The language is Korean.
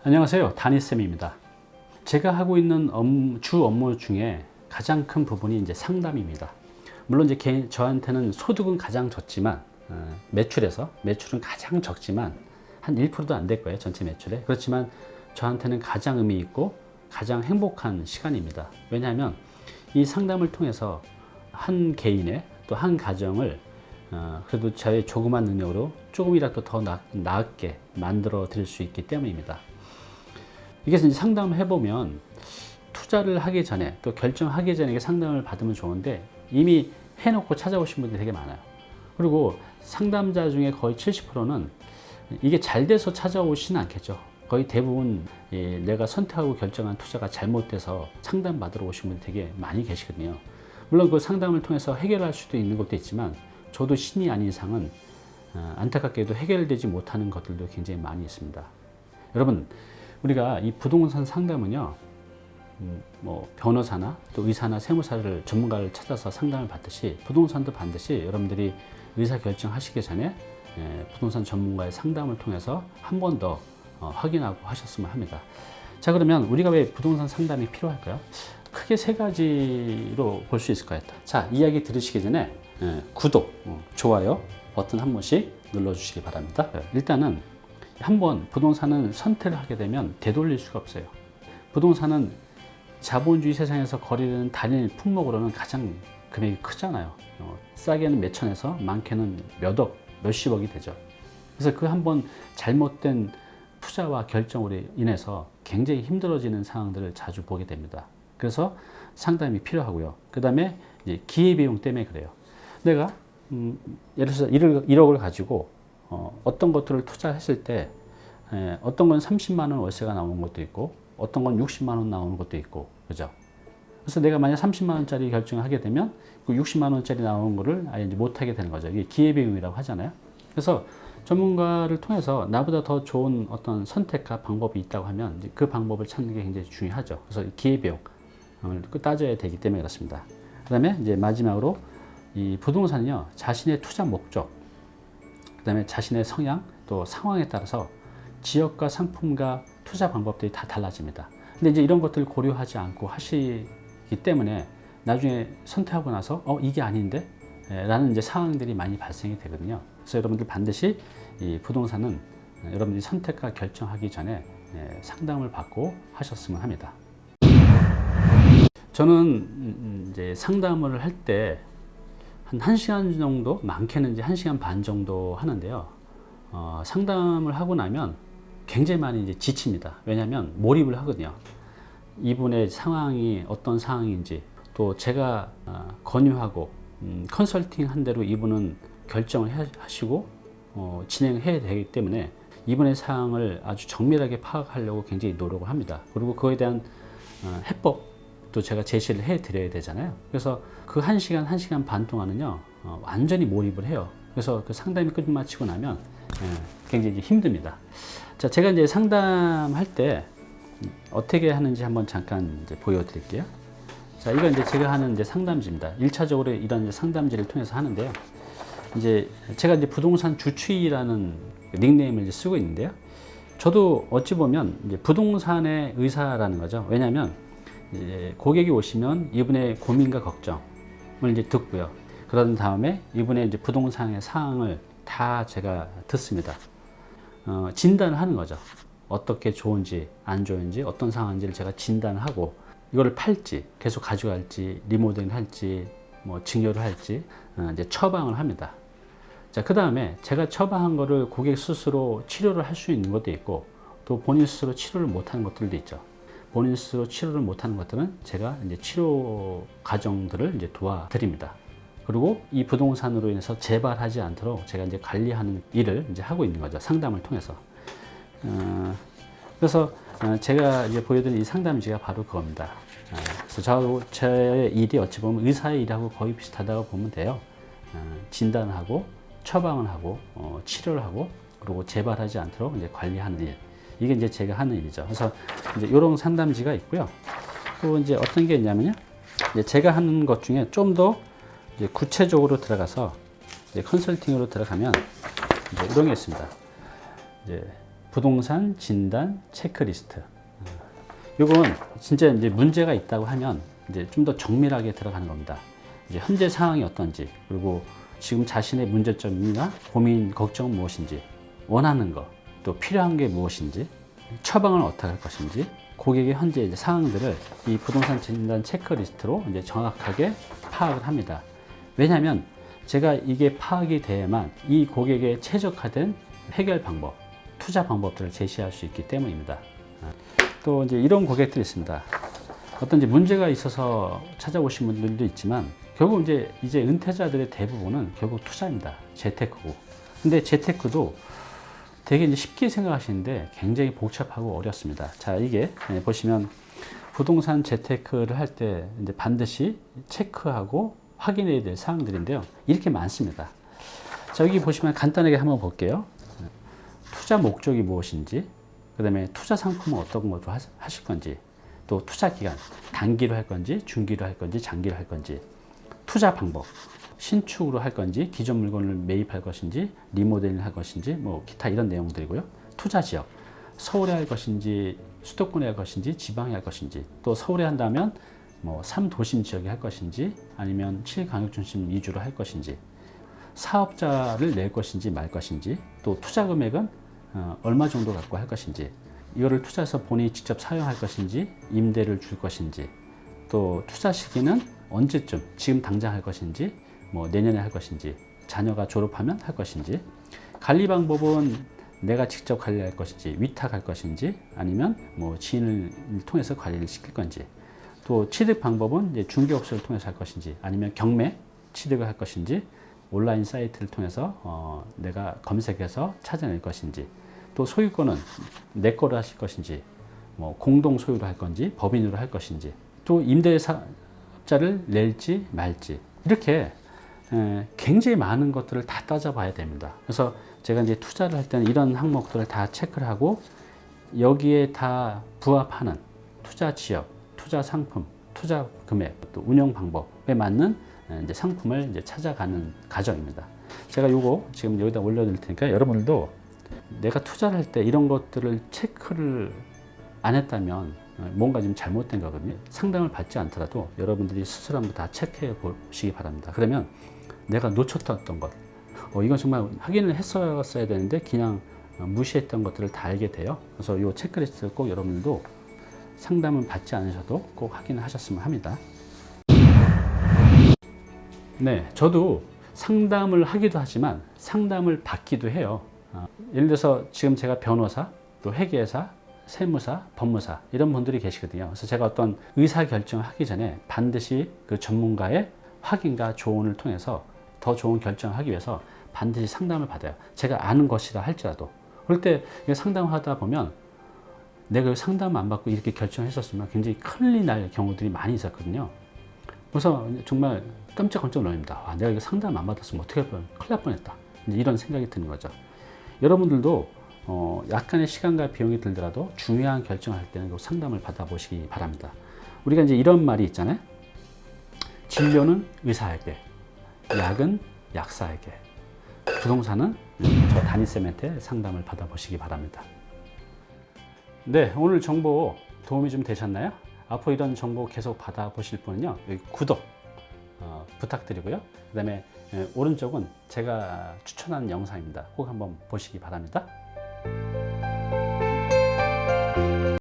안녕하세요. 다니쌤입니다. 제가 하고 있는 주 업무 중에 가장 큰 부분이 이제 상담입니다. 물론 이제 저한테는 소득은 가장 적지만, 매출은 가장 적지만, 한 1%도 안 될 거예요. 전체 매출에. 그렇지만 저한테는 가장 의미 있고 가장 행복한 시간입니다. 왜냐하면 이 상담을 통해서 한 개인의 또 한 가정을 그래도 저의 조그만 능력으로 조금이라도 더 나았게 만들어 드릴 수 있기 때문입니다. 이게 이제 상담을 해보면 투자를 하기 전에 또 결정하기 전에 상담을 받으면 좋은데 이미 해놓고 찾아오신 분들이 되게 많아요. 그리고 상담자 중에 거의 70%는 이게 잘 돼서 찾아오시는 않겠죠. 거의 대부분 내가 선택하고 결정한 투자가 잘못돼서 상담받으러 오신 분이 되게 많이 계시거든요. 물론 그 상담을 통해서 해결할 수도 있는 것도 있지만 저도 신이 아닌 이상은 안타깝게도 해결되지 못하는 것들도 굉장히 많이 있습니다. 여러분, 우리가 이 부동산 상담은요, 뭐 변호사나 또 의사나 세무사를 전문가를 찾아서 상담을 받듯이 부동산도 반드시 여러분들이 의사 결정하시기 전에 부동산 전문가의 상담을 통해서 한 번 더 확인하고 하셨으면 합니다. 자, 그러면 우리가 왜 부동산 상담이 필요할까요? 크게 세 가지로 볼 수 있을 것 같아요. 자, 이야기 들으시기 전에 구독, 좋아요 버튼 한 번씩 눌러주시기 바랍니다. 일단은 한번 부동산은 선택을 하게 되면 되돌릴 수가 없어요. 부동산은 자본주의 세상에서 거래되는 단일 품목으로는 가장 금액이 크잖아요. 싸게는 몇 천에서 많게는 몇 억, 몇십억이 되죠. 그래서 그 한번 잘못된 투자와 결정으로 인해서 굉장히 힘들어지는 상황들을 자주 보게 됩니다. 그래서 상담이 필요하고요. 그 다음에 기회비용 때문에 그래요. 내가 예를 들어서 1억을 가지고 어떤 것들을 투자했을 때 어떤 건 30만 원 월세가 나오는 것도 있고 어떤 건 60만 원 나오는 것도 있고, 그죠? 그래서 내가 만약 30만 원짜리 결정을 하게 되면 그 60만 원짜리 나오는 거를 아예 이제 못 하게 되는 거죠. 이게 기회비용이라고 하잖아요. 그래서 전문가를 통해서 나보다 더 좋은 어떤 선택과 방법이 있다고 하면 그 방법을 찾는 게 굉장히 중요하죠. 그래서 기회비용을 따져야 되기 때문에 그렇습니다. 그 다음에 이제 마지막으로 이 부동산은요, 자신의 투자 목적, 그 다음에 자신의 성향, 또 상황에 따라서 지역과 상품과 투자 방법들이 다 달라집니다. 근데 이제 이런 것들을 고려하지 않고 하시기 때문에 나중에 선택하고 나서 이게 아닌데? 라는 이제 상황들이 많이 발생이 되거든요. 그래서 여러분들 반드시 이 부동산은 여러분들이 선택과 결정하기 전에 상담을 받고 하셨으면 합니다. 저는 이제 상담을 할 때 한 1시간 정도, 많게는 이제 1시간 반 정도 하는데요. 상담을 하고 나면 굉장히 많이 이제 지칩니다. 왜냐하면 몰입을 하거든요. 이분의 상황이 어떤 상황인지, 또 제가 권유하고 컨설팅 한 대로 이분은 결정을 하시고 진행해야 되기 때문에 이분의 상황을 아주 정밀하게 파악하려고 굉장히 노력을 합니다. 그리고 그거에 대한 해법도 제가 제시를 해 드려야 되잖아요. 그래서 그 1시간, 1시간 반 동안은요, 완전히 몰입을 해요. 그래서 그 상담이 끝마치고 나면 굉장히 힘듭니다. 자, 제가 이제 상담할 때 어떻게 하는지 한번 잠깐 이제 보여드릴게요. 자, 이건 이제 제가 하는 이제 상담지입니다. 1차적으로 이런 이제 상담지를 통해서 하는데요. 이제 제가 이제 부동산 주치의라는 닉네임을 이제 쓰고 있는데요. 저도 어찌 보면 이제 부동산의 의사라는 거죠. 왜냐하면 이제 고객이 오시면 이분의 고민과 걱정을 이제 듣고요. 그런 다음에 이분의 이제 부동산의 상황을 다 제가 듣습니다. 진단을 하는 거죠. 어떻게 좋은지 안 좋은지 어떤 상황인지를 제가 진단하고 이거를 팔지 계속 가져갈지 리모델링 할지 뭐 증여를 할지 이제 처방을 합니다. 자, 그 다음에 제가 처방한 거를 고객 스스로 치료를 할 수 있는 것도 있고 또 본인 스스로 치료를 못하는 것들도 있죠. 본인 스스로 치료를 못하는 것들은 제가 이제 치료 과정들을 이제 도와드립니다. 그리고 이 부동산으로 인해서 재발하지 않도록 제가 이제 관리하는 일을 이제 하고 있는 거죠. 상담을 통해서. 그래서 제가 이제 보여드린 이 상담지가 바로 그겁니다. 그래서 저의 일이 어찌 보면 의사의 일하고 거의 비슷하다고 보면 돼요. 진단하고 처방을 하고 치료를 하고 그리고 재발하지 않도록 이제 관리하는 일. 이게 이제 제가 하는 일이죠. 그래서 이제 이런 상담지가 있고요. 또 이제 어떤 게 있냐면요. 이제 제가 하는 것 중에 좀 더 구체적으로 들어가서 이제 컨설팅으로 들어가면 이제 이런 게 있습니다. 이제 부동산 진단 체크리스트. 이건 진짜 이제 문제가 있다고 하면 이제 좀 더 정밀하게 들어가는 겁니다. 이제 현재 상황이 어떤지, 그리고 지금 자신의 문제점이나 고민, 걱정은 무엇인지, 원하는 거, 또 필요한 게 무엇인지, 처방을 어떻게 할 것인지, 고객의 현재 이제 상황들을 이 부동산 진단 체크리스트로 이제 정확하게 파악을 합니다. 왜냐하면 제가 이게 파악이 돼야만 이 고객의 최적화된 해결 방법, 투자 방법들을 제시할 수 있기 때문입니다. 또 이제 이런 고객들이 있습니다. 어떤 이제 문제가 있어서 찾아오신 분들도 있지만 결국 이제 은퇴자들의 대부분은 결국 투자입니다. 재테크고. 근데 재테크도 되게 이제 쉽게 생각하시는데 굉장히 복잡하고 어렵습니다. 자, 이게 보시면 부동산 재테크를 할 때 이제 반드시 체크하고 확인해야 될 사항들인데요. 이렇게 많습니다. 자, 여기 보시면 간단하게 한번 볼게요. 투자 목적이 무엇인지, 그 다음에 투자 상품은 어떤 것도 하실 건지, 또 투자 기간, 단기로 할 건지, 중기로 할 건지, 장기로 할 건지, 투자 방법, 신축으로 할 건지, 기존 물건을 매입할 것인지, 리모델링 할 것인지, 뭐 기타 이런 내용들이고요. 투자 지역, 서울에 할 것인지, 수도권에 할 것인지, 지방에 할 것인지, 또 서울에 한다면 뭐 3도심 지역에 할 것인지, 아니면 7강역중심 위주로 할 것인지, 사업자를 낼 것인지 말 것인지, 또 투자 금액은 얼마 정도 갖고 할 것인지, 이거를 투자해서 본인이 직접 사용할 것인지, 임대를 줄 것인지, 또 투자 시기는 언제쯤, 지금 당장 할 것인지, 뭐 내년에 할 것인지, 자녀가 졸업하면 할 것인지, 관리 방법은 내가 직접 관리할 것인지, 위탁할 것인지, 아니면 뭐 지인을 통해서 관리를 시킬 건지, 또 취득 방법은 이제 중개업소를 통해서 할 것인지, 아니면 경매 취득을 할 것인지, 온라인 사이트를 통해서 내가 검색해서 찾아낼 것인지, 또 소유권은 내 거로 하실 것인지, 뭐 공동 소유로 할 건지, 법인으로 할 것인지, 또 임대사업자를 낼지 말지, 이렇게 굉장히 많은 것들을 다 따져봐야 됩니다. 그래서 제가 이제 투자를 할 때는 이런 항목들을 다 체크를 하고 여기에 다 부합하는 투자 지역, 투자 상품, 투자 금액, 또 운영 방법에 맞는 이제 상품을 이제 찾아가는 과정입니다. 제가 요거 지금 여기다 올려드릴 테니까 여러분들도 내가 투자를 할 때 이런 것들을 체크를 안 했다면 뭔가 좀 잘못된 거거든요. 상담을 받지 않더라도 여러분들이 스스로 한번 다 체크해 보시기 바랍니다. 그러면 내가 놓쳤던 것, 이건 정말 확인을 했어야 되는데 그냥 무시했던 것들을 다 알게 돼요. 그래서 이 체크리스트를 꼭 여러분들도 상담을 받지 않으셔도 꼭 확인을 하셨으면 합니다. 네, 저도 상담을 하기도 하지만 상담을 받기도 해요. 예를 들어서 지금 제가 변호사, 또 회계사, 세무사, 법무사 이런 분들이 계시거든요. 그래서 제가 어떤 의사 결정을 하기 전에 반드시 그 전문가의 확인과 조언을 통해서 더 좋은 결정을 하기 위해서 반드시 상담을 받아요. 제가 아는 것이라 할지라도. 그럴 때 상담하다 보면 내가 상담 안 받고 이렇게 결정했었으면 굉장히 큰일 날 경우들이 많이 있었거든요. 그래서 정말 깜짝깜짝 놀랍니다. 내가 이거 상담 안 받았으면 어떻게 할 뻔, 큰일 날 뻔했다. 이런 생각이 드는 거죠. 여러분들도 약간의 시간과 비용이 들더라도 중요한 결정을 할 때는 상담을 받아보시기 바랍니다. 우리가 이제 이런 말이 있잖아요. 진료는 의사에게, 약은 약사에게, 부동산은 저 담임쌤한테 상담을 받아보시기 바랍니다. 네, 오늘 정보 도움이 좀 되셨나요? 앞으로 이런 정보 계속 받아보실 분은요, 여기 구독 부탁드리고요. 그 다음에 오른쪽은 제가 추천한 영상입니다. 꼭 한번 보시기 바랍니다.